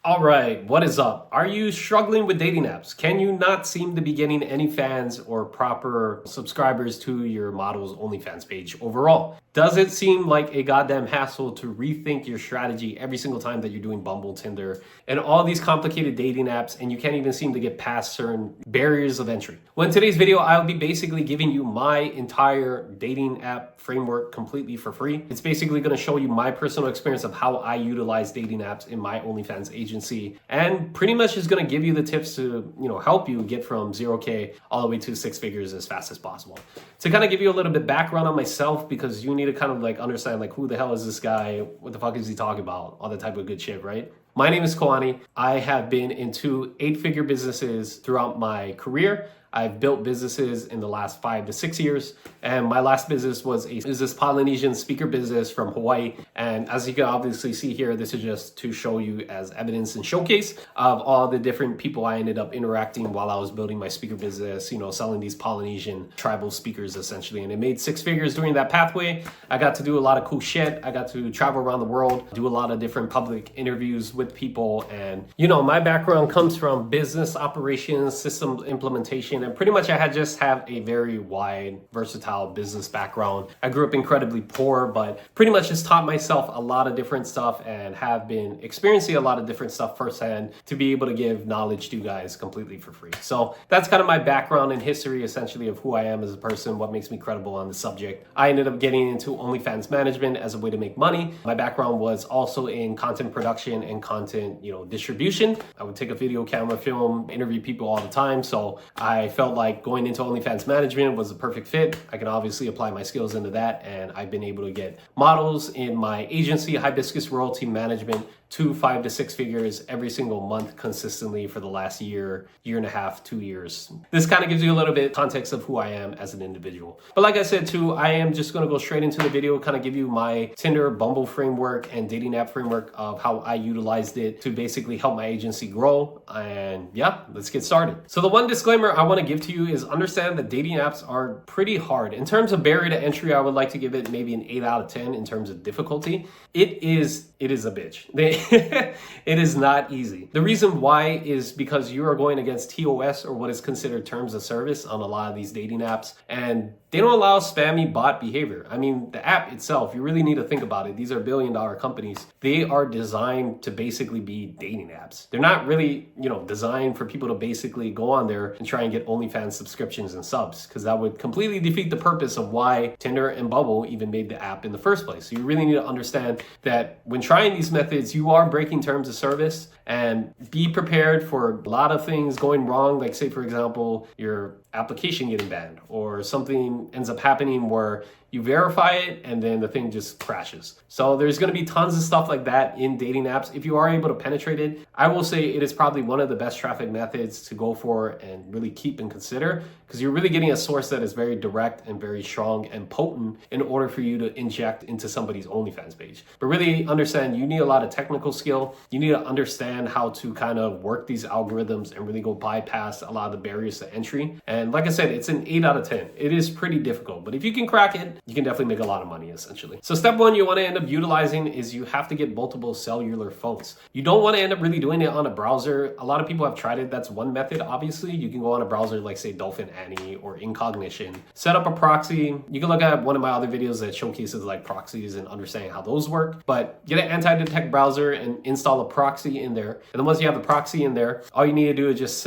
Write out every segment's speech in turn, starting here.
All right, what is up? Are you struggling with dating apps? Can you not seem to be getting any fans or proper subscribers to your model's Onlyfans page overall? Does it seem like a goddamn hassle to rethink your strategy every single time that you're doing Bumble, Tinder, and all these complicated dating apps, and you can't even seem to get past certain barriers of entry? Well, in today's video, I'll be basically giving you my entire dating app framework completely for free. It's basically going to show you my personal experience of how I utilize dating apps in my Onlyfans agency, and pretty much is going to give you the tips to, help you get from 0K all the way to six figures as fast as possible. To kind of give you a little bit background on myself, because you need to kind of understand who the hell is this guy? What the fuck is he talking about? All that type of good shit, right? My name is Koani. I have been into 8-figure businesses throughout my career. I've built businesses in the last 5 to 6 years, and my last business was this Polynesian speaker business from Hawaii. And as you can obviously see here, this is just to show you as evidence and showcase of all the different people I ended up interacting while I was building my speaker business, selling these Polynesian tribal speakers essentially. And it made 6 figures during that pathway. I got to do a lot of cool shit. I got to travel around the world, do a lot of different public interviews with people. And, my background comes from business operations, system implementation, and pretty much I just have a very wide, versatile business background. I grew up incredibly poor, but pretty much just taught myself a lot of different stuff and have been experiencing a lot of different stuff firsthand to be able to give knowledge to you guys completely for free. So that's kind of my background and history essentially of who I am as a person, what makes me credible on the subject. I ended up getting into OnlyFans management as a way to make money. My background was also in content production and content, distribution. I would take a video camera, film, interview people all the time. So I felt like going into OnlyFans management was a perfect fit. I can obviously apply my skills into that, and I've been able to get models in my agency, Hibiscus Royalty Management, to 5 to 6 figures every single month consistently for the last year and a half, 2 years. This kind of gives you a little bit context of who I am as an individual. But like I said too, I am just going to go straight into the video, kind of give you my Tinder, Bumble framework and dating app framework of how I utilized it to basically help my agency grow. And yeah, let's get started. So the one disclaimer I want to give to you is understand that dating apps are pretty hard. In terms of barrier to entry, I would like to give it maybe an 8 out of 10 in terms of difficulty. It is a bitch. It is not easy. The reason why is because you are going against TOS, or what is considered terms of service, on a lot of these dating apps, and they don't allow spammy bot behavior. I mean, the app itself, you really need to think about it. These are billion-dollar companies. They are designed to basically be dating apps. They're not really, designed for people to basically go on there and try and get OnlyFans subscriptions and subs, because that would completely defeat the purpose of why Tinder and Bumble even made the app in the first place. So you really need to understand that when trying these methods, you are breaking terms of service, and be prepared for a lot of things going wrong. Like, say, for example, your application getting banned, or something ends up happening where you verify it and then the thing just crashes. So there's going to be tons of stuff like that in dating apps. If you are able to penetrate it, I will say it is probably one of the best traffic methods to go for and really keep and consider, because you're really getting a source that is very direct and very strong and potent in order for you to inject into somebody's OnlyFans page. But really understand, you need a lot of technical skill. You need to understand how to kind of work these algorithms and really go bypass a lot of the barriers to entry. And like I said, it's an 8 out of 10. It is pretty difficult, but if you can crack it, you can definitely make a lot of money essentially. So step one you want to end up utilizing is you have to get multiple cellular phones. You don't want to end up really doing it on a browser. A lot of people have tried it. That's one method. Obviously, you can go on a browser like, say, Dolphin Annie or Incognition, set up a proxy. You can look at one of my other videos that showcases proxies and understanding how those work. But get an anti-detect browser and install a proxy in there. And then once you have the proxy in there, all you need to do is just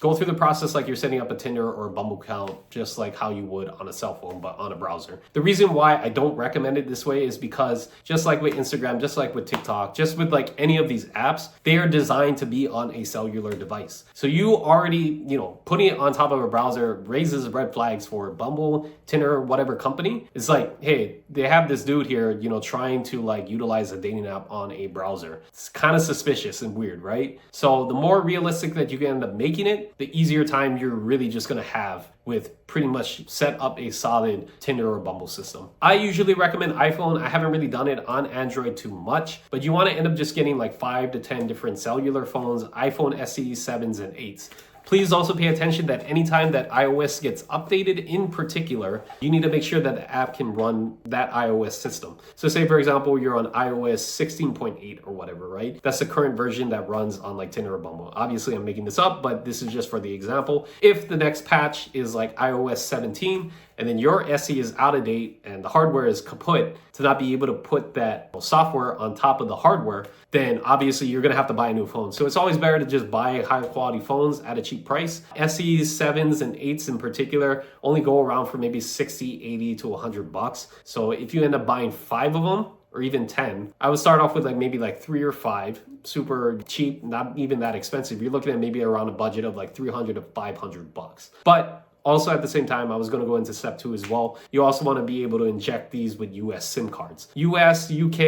go through the process like you're setting up a Tinder or a Bumble account, just like how you would on a cell phone, but on a browser. The reason why I don't recommend it this way is because just like with Instagram, just like with TikTok, just with any of these apps, they are designed to be on a cellular device. So you already, putting it on top of a browser raises red flags for Bumble, Tinder, whatever company. It's like, hey, they have this dude here, trying to utilize a dating app on a browser. It's kind of suspicious and weird, right? So the more realistic that you can end up making it, the easier time you're really just going to have with pretty much set up a solid Tinder or Bumble system. I usually recommend iPhone. I haven't really done it on Android too much, but you want to end up just getting 5 to 10 different cellular phones, iPhone SE 7s and 8s. Please also pay attention that anytime that iOS gets updated in particular, you need to make sure that the app can run that iOS system. So say for example, you're on iOS 16.8 or whatever, right? That's the current version that runs on like Tinder or Bumble. Obviously I'm making this up, but this is just for the example. If the next patch is like iOS 17, and then your SE is out of date and the hardware is kaput, to not be able to put that software on top of the hardware, then obviously you're gonna have to buy a new phone. So it's always better to just buy higher quality phones at a cheap price. SEs, 7s, and 8s in particular only go around for maybe 60, 80 to $100. So if you end up buying 5 of them, or even 10, I would start off with like maybe like 3 or 5, super cheap, not even that expensive. You're looking at maybe around a budget of like $300 to $500. But also at the same time, I was going to go into step 2 as well. You also want to be able to inject these with US SIM cards. US, UK,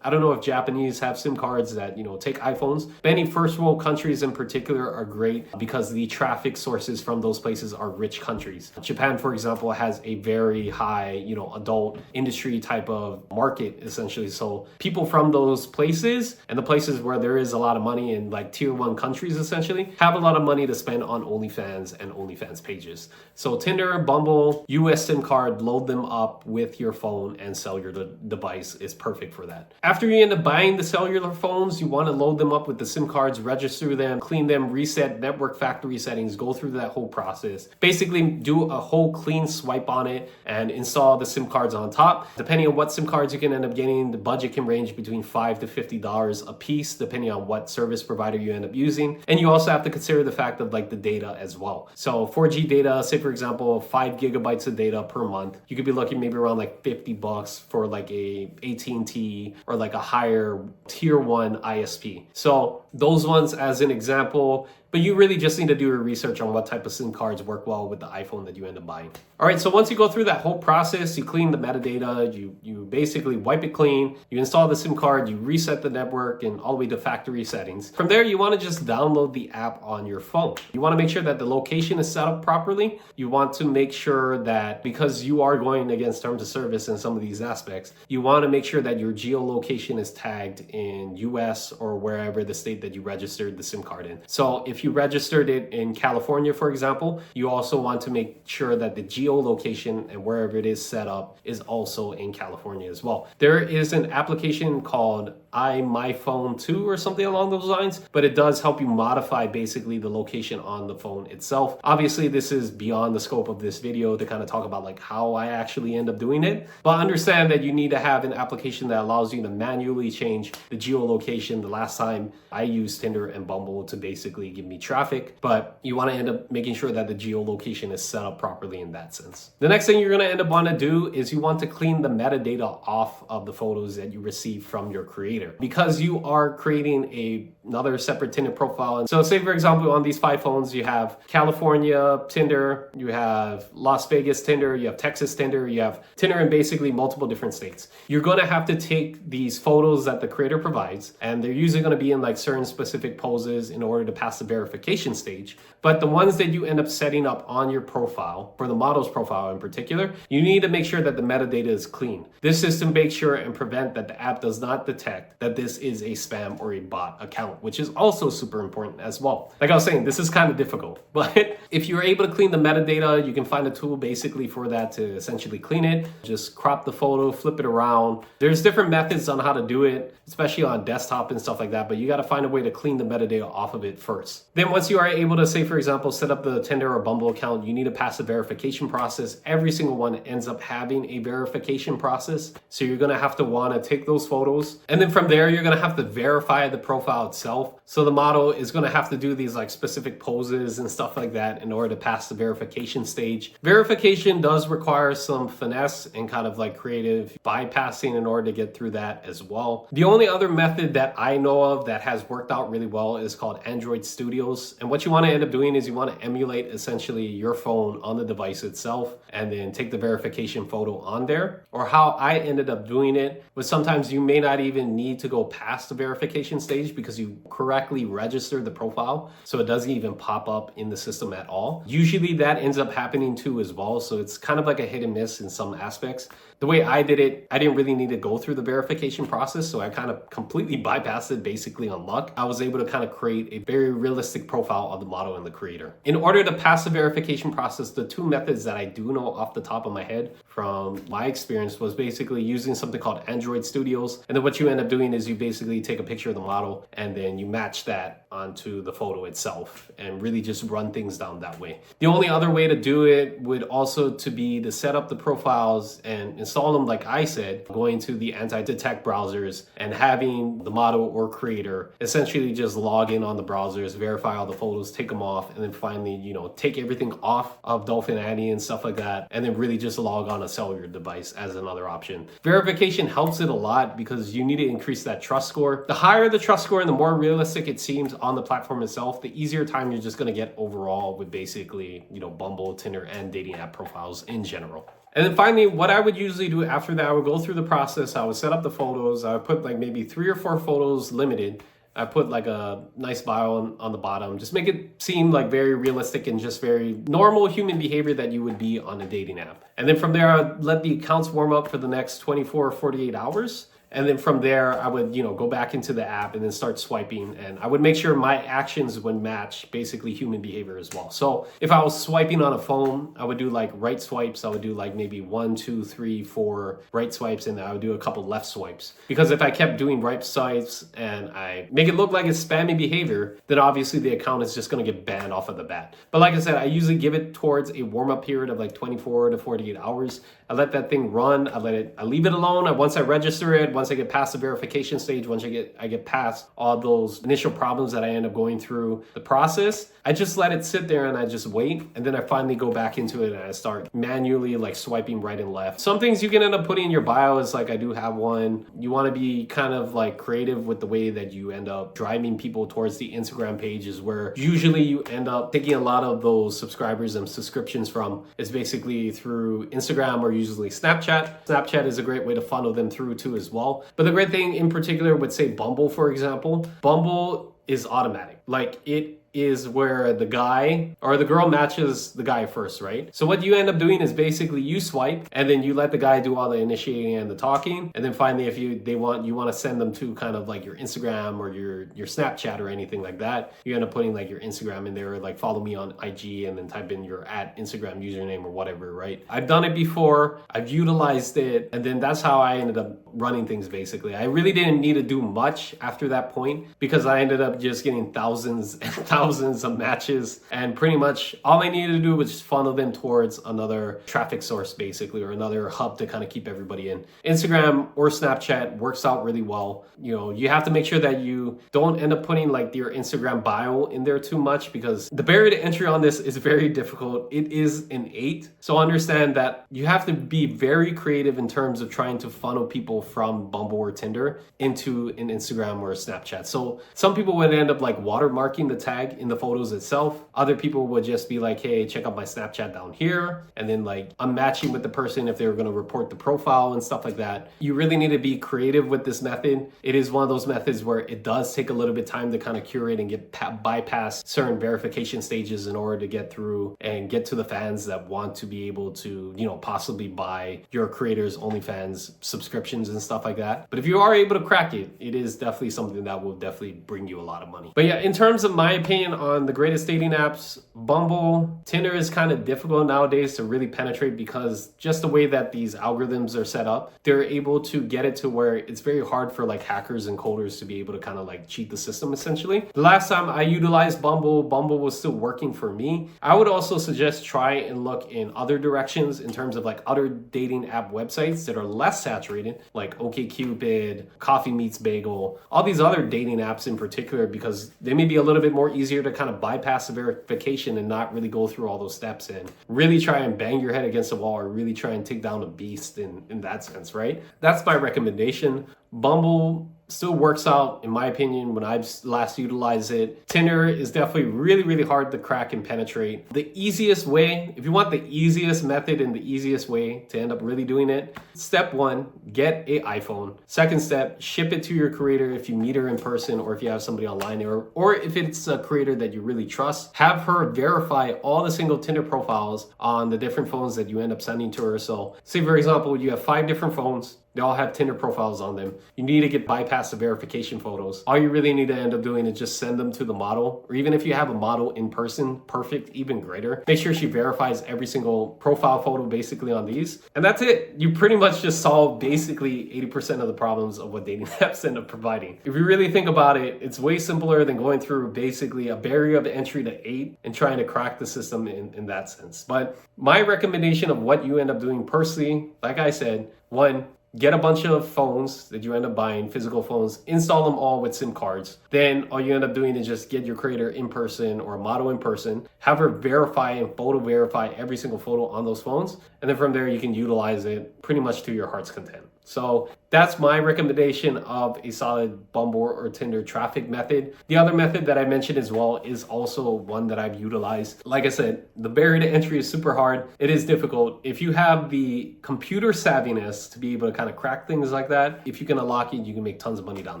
I don't know if Japanese have SIM cards that, take iPhones. Many first world countries in particular are great because the traffic sources from those places are rich countries. Japan, for example, has a very high, adult industry type of market essentially. So people from those places and the places where there is a lot of money in like tier 1 countries essentially have a lot of money to spend on OnlyFans and OnlyFans pages. So Tinder, Bumble, US SIM card, load them up with your phone and cellular device is perfect for that. After you end up buying the cellular phones, you want to load them up with the SIM cards, register them, clean them, reset network factory settings, go through that whole process. Basically do a whole clean swipe on it and install the SIM cards on top. Depending on what SIM cards you can end up getting, the budget can range between $5 to $50 a piece, depending on what service provider you end up using. And you also have to consider the fact of like the data as well. So 4G data, say for example 5 gigabytes of data per month, you could be looking maybe around like $50 for like a AT&T or like a higher tier 1 ISP. So those ones as an example, but you really just need to do your research on what type of SIM cards work well with the iPhone that you end up buying. All right, so once you go through that whole process, you clean the metadata, you basically wipe it clean, you install the SIM card, you reset the network and all the way to factory settings. From there, you want to just download the app on your phone. You want to make sure that the location is set up properly. You want to make sure that because you are going against terms of service in some of these aspects, you want to make sure that your geolocation is tagged in US or wherever the state that you registered the SIM card in. So if you registered it in California, for example, you also want to make sure that the geolocation and wherever it is set up is also in California as well. There is an application called iMyPhone 2 or something along those lines, but it does help you modify basically the location on the phone itself. Obviously, this is beyond the scope of this video to kind of talk about like how I actually end up doing it, but understand that you need to have an application that allows you to manually change the geolocation. The last time I used Tinder and Bumble to basically give me traffic, but you want to end up making sure that the geolocation is set up properly in that sense. The next thing you're going to end up want to do is you want to clean the metadata off of the photos that you receive from your creator, because you are creating another separate Tinder profile. And so say for example, on these 5 phones, you have California Tinder, you have Las Vegas Tinder, you have Texas Tinder, you have Tinder in basically multiple different states. You're going to have to take these photos that the creator provides, and they're usually going to be in like certain specific poses in order to pass the verification stage. But the ones that you end up setting up on your profile, for the model's profile in particular, you need to make sure that the metadata is clean. This is to make sure and prevent that the app does not detect that this is a spam or a bot account, which is also super important as well. Like I was saying, this is kind of difficult, but if you're able to clean the metadata, you can find a tool basically for that to essentially clean it. Just crop the photo, flip it around. There's different methods on how to do it, especially on desktop and stuff like that, but you got to find a way to clean the metadata off of it first. Then once you are able to, say for example, set up the Tinder or Bumble account, you need to pass the verification process. Every single one ends up having a verification process. So you're going to have to want to take those photos, and then from there, you're going to have to verify the profile itself. So the model is going to have to do these like specific poses and stuff like that in order to pass the verification stage. Verification does require some finesse and kind of like creative bypassing in order to get through that as well. The only other method that I know of that has worked out really well is called Android Studios. And what you want to end up doing is you want to emulate essentially your phone on the device itself and then take the verification photo on there. Or how I ended up doing it was sometimes you may not even need to go past the verification stage because you correctly registered the profile, so it doesn't even pop up in the system at all. Usually that ends up happening too as well, so it's kind of like a hit and miss in some aspects. The way I did it, I didn't really need to go through the verification process, so I kind of completely bypassed it basically on luck. I was able to kind of create a very realistic profile of the model and the creator. In order to pass the verification process, the two methods that I do know off the top of my head from my experience was basically using something called Android Studios. And then what you end up doing is you basically take a picture of the model and then you match that onto the photo itself and really just run things down that way. The only other way to do it would also to be to set up the profiles and install them, like I said, going to the anti-detect browsers and having the model or creator essentially just log in on the browsers, verify all the photos, take them off, and then finally, take everything off of Dolphin Annie and stuff like that, and then really just log on a cellular device as another option. Verification helps it a lot because you need to increase that trust score. The higher the trust score and the more realistic it seems on the platform itself, the easier time you're just going to get overall with basically, Bumble, Tinder, and dating app profiles in general. And then finally, what I would usually do after that, I would go through the process. I would set up the photos. I would put like maybe 3 or 4 photos limited. I put like a nice bio on the bottom. Just make it seem like very realistic and just very normal human behavior that you would be on a dating app. And then from there, I'd let the accounts warm up for the next 24 or 48 hours. And then from there, I would, go back into the app and then start swiping. And I would make sure my actions would match basically human behavior as well. So if I was swiping on a phone, I would do like right swipes. I would do like maybe 1, 2, 3, 4 right swipes. And I would do a couple left swipes. Because if I kept doing right swipes and I make it look like it's spammy behavior, then obviously the account is just going to get banned off of the bat. But like I said, I usually give it towards a warm-up period of like 24 to 48 hours. I let that thing run. I leave it alone. Once I register it, once I get past the verification stage, once I get past all those initial problems that I end up going through the process, I just let it sit there and I just wait. And then I finally go back into it and I start manually like swiping right and left. Some things you can end up putting in your bio is like, I do have one. You want to be kind of like creative with the way that you end up driving people towards the Instagram pages, where usually you end up taking a lot of those subscribers and subscriptions from. It's basically through Instagram or usually Snapchat. Snapchat is a great way to funnel them through too as well. But the great thing in particular with, say, Bumble, for example, Bumble is automatic. Like, it is where the guy or the girl matches the guy first, right? So what you end up doing is basically you swipe and then you let the guy do all the initiating and the talking. And then finally, if you want to send them to kind of like your Instagram or your Snapchat or anything like that, you end up putting like your Instagram in there, like follow me on IG and then type in your @Instagram username or whatever, right? I've done it before. I've utilized it. And then that's how I ended up running things basically. I really didn't need to do much after that point because I ended up just getting thousands and thousands of matches, and pretty much all I needed to do was just funnel them towards another traffic source basically, or another hub to kind of keep everybody in. Instagram or Snapchat works out really well. You have to make sure that you don't end up putting like your Instagram bio in there too much because the barrier to entry on this is very difficult. It is an 8. So understand that you have to be very creative in terms of trying to funnel people from Bumble or Tinder into an Instagram or a Snapchat. So some people would end up like watermarking the tag in the photos itself. Other people would just be like, hey, check out my Snapchat down here. And then like I'm matching with the person if they were going to report the profile and stuff like that. You really need to be creative with this method. It is one of those methods where it does take a little bit of time to kind of curate and bypass certain verification stages in order to get through and get to the fans that want to be able to, possibly buy your creators' OnlyFans subscriptions and stuff like that. But if you are able to crack it, it is definitely something that will definitely bring you a lot of money. But yeah, in terms of my opinion on the greatest dating apps, Bumble, Tinder is kind of difficult nowadays to really penetrate because just the way that these algorithms are set up, they're able to get it to where it's very hard for like hackers and coders to be able to kind of like cheat the system essentially. The last time I utilized Bumble was still working for me. I would also suggest try and look in other directions in terms of like other dating app websites that are less saturated, like OkCupid, Coffee Meets Bagel, all these other dating apps in particular, because they may be a little bit more easier to kind of bypass the verification and not really go through all those steps and really try and bang your head against the wall or really try and take down a beast in that sense, right? That's my recommendation. Bumble still works out, in my opinion, when I've last utilized it. Tinder is definitely really, really hard to crack and penetrate. The easiest way, if you want the easiest method and the easiest way to end up really doing it, step one, get an iPhone. Second step, ship it to your creator if you meet her in person or if you have somebody online, or if it's a creator that you really trust, have her verify all the single Tinder profiles on the different phones that you end up sending to her. So say for example, you have 5 different phones. They all have Tinder profiles on them. You need to get bypass the verification photos. All you really need to end up doing is just send them to the model, or even if you have a model in person, perfect, even greater. Make sure she verifies every single profile photo basically on these. And that's it. You pretty much just solve basically 80% of the problems of what dating apps end up providing. If you really think about it, it's way simpler than going through basically a barrier of entry to 8 and trying to crack the system in that sense. But my recommendation of what you end up doing personally, like I said, one, get a bunch of phones that you end up buying, physical phones, install them all with SIM cards. Then all you end up doing is just get your creator in person or a model in person, have her verify and photo verify every single photo on those phones. And then from there, you can utilize it pretty much to your heart's content. So that's my recommendation of a solid Bumble or Tinder traffic method. The other method that I mentioned as well is also one that I've utilized. Like I said, the barrier to entry is super hard. It is difficult. If you have the computer savviness to be able to kind of crack things like that, if you can unlock it, you can make tons of money down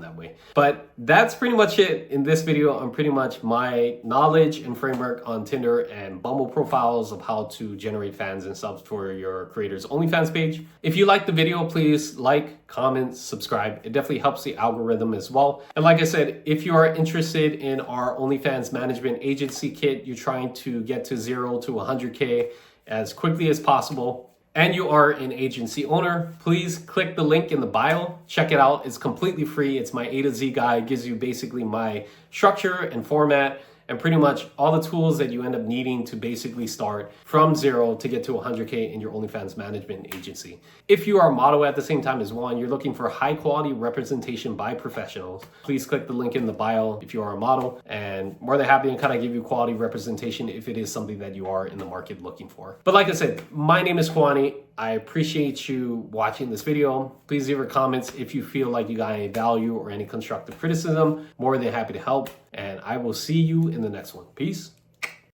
that way. But that's pretty much it in this video on pretty much my knowledge and framework on Tinder and Bumble profiles of how to generate fans and subs for your creator's OnlyFans page. If you like the video, please like, comment, subscribe. It definitely helps the algorithm as well. And like I said, if you are interested in our OnlyFans management agency kit, you're trying to get to 0 to 100K as quickly as possible, and you are an agency owner, please click the link in the bio. Check it out. It's completely free. It's my A to Z guide. It gives you basically my structure and format and pretty much all the tools that you end up needing to basically start from 0 to get to 100K in your OnlyFans management agency. If you are a model at the same time as well and you're looking for high quality representation by professionals, please click the link in the bio if you are a model, and more than happy to kind of give you quality representation if it is something that you are in the market looking for. But like I said, my name is Koani. I appreciate you watching this video. Please leave your comments if you feel like you got any value or any constructive criticism. More than happy to help. And I will see you in the next one. Peace.